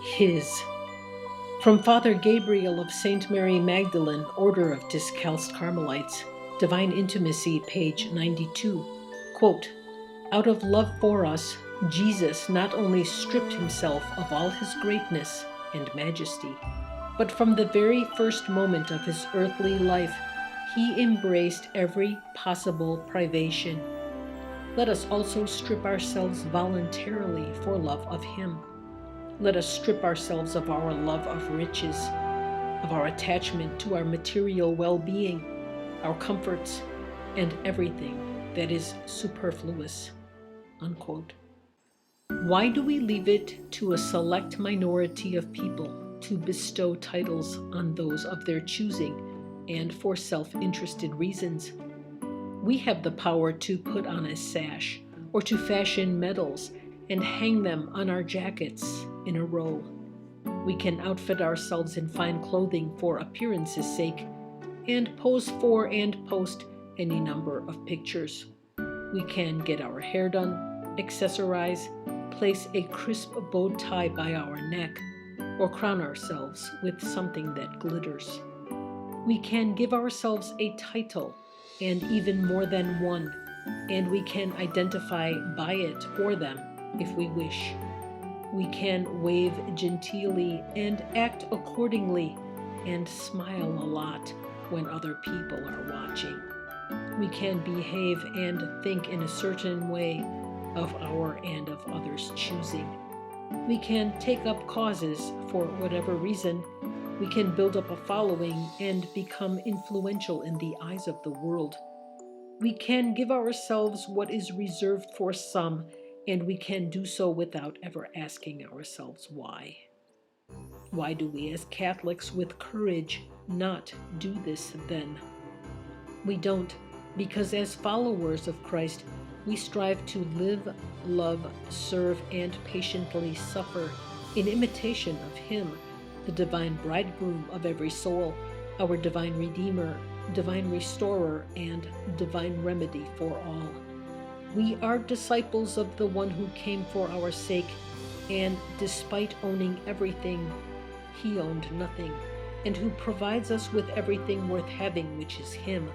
His. From Father Gabriel of St. Mary Magdalene, Order of Discalced Carmelites, Divine Intimacy, page 92. Quote, "Out of love for us, Jesus not only stripped himself of all his greatness and majesty, but from the very first moment of his earthly life, he embraced every possible privation. Let us also strip ourselves voluntarily for love of him. Let us strip ourselves of our love of riches, of our attachment to our material well-being, our comforts, and everything that is superfluous." Unquote. Why do we leave it to a select minority of people to bestow titles on those of their choosing and for self-interested reasons? We have the power to put on a sash or to fashion medals and hang them on our jackets in a row. We can outfit ourselves in fine clothing for appearance's sake and pose for and post any number of pictures. We can get our hair done, accessorize, place a crisp bow tie by our neck, or crown ourselves with something that glitters. We can give ourselves a title, and even more than one, and we can identify by it or them if we wish. We can wave genteelly and act accordingly and smile a lot when other people are watching. We can behave and think in a certain way of our and of others' choosing. We can take up causes for whatever reason. We can build up a following and become influential in the eyes of the world. We can give ourselves what is reserved for some, and we can do so without ever asking ourselves why. Why do we as Catholics with courage not do this then? We don't, because as followers of Christ, we strive to live, love, serve, and patiently suffer in imitation of him, the divine bridegroom of every soul, our divine Redeemer, divine Restorer, and divine remedy for all. We are disciples of the one who came for our sake, and despite owning everything, he owned nothing, and who provides us with everything worth having, which is him,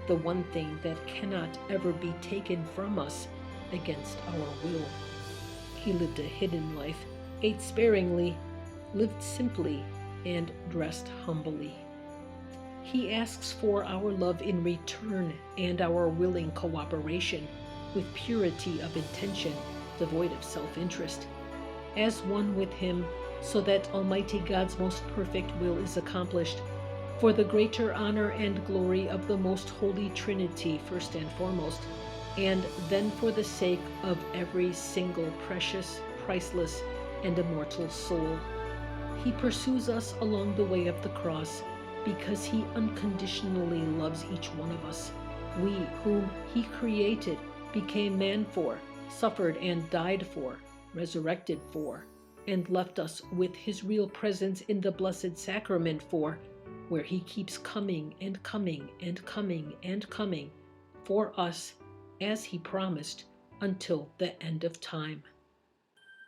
the one thing that cannot ever be taken from us against our will. He lived a hidden life, ate sparingly, lived simply, and dressed humbly. He asks for our love in return and our willing cooperation, with purity of intention, devoid of self-interest, as one with him, so that Almighty God's most perfect will is accomplished, for the greater honor and glory of the most holy Trinity first and foremost, and then for the sake of every single precious, priceless, and immortal soul. He pursues us along the way of the cross because he unconditionally loves each one of us. We, whom he created, became man for, suffered and died for, resurrected for, and left us with his real presence in the Blessed Sacrament for, where he keeps coming and coming and coming and coming for us, as he promised, until the end of time.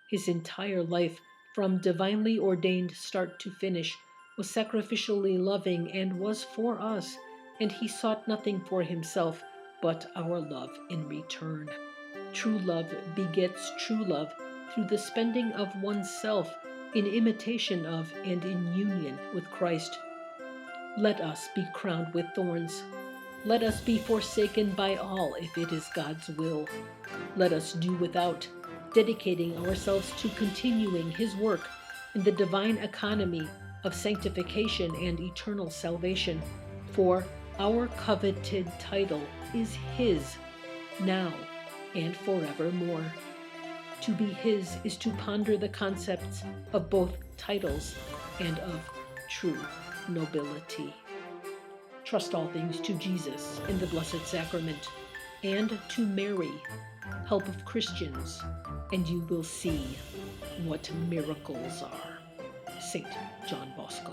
His entire life, from divinely ordained start to finish, was sacrificially loving and was for us, and he sought nothing for himself but our love in return. True love begets true love through the spending of oneself in imitation of and in union with Christ. Let us be crowned with thorns. Let us be forsaken by all if it is God's will. Let us do without, dedicating ourselves to continuing his work in the divine economy of sanctification and eternal salvation, for our coveted title is his, now and forevermore. To be his is to ponder the concepts of both titles and of true nobility. Trust all things to Jesus in the Blessed Sacrament and to Mary, help of Christians, and you will see what miracles are. St. John Bosco.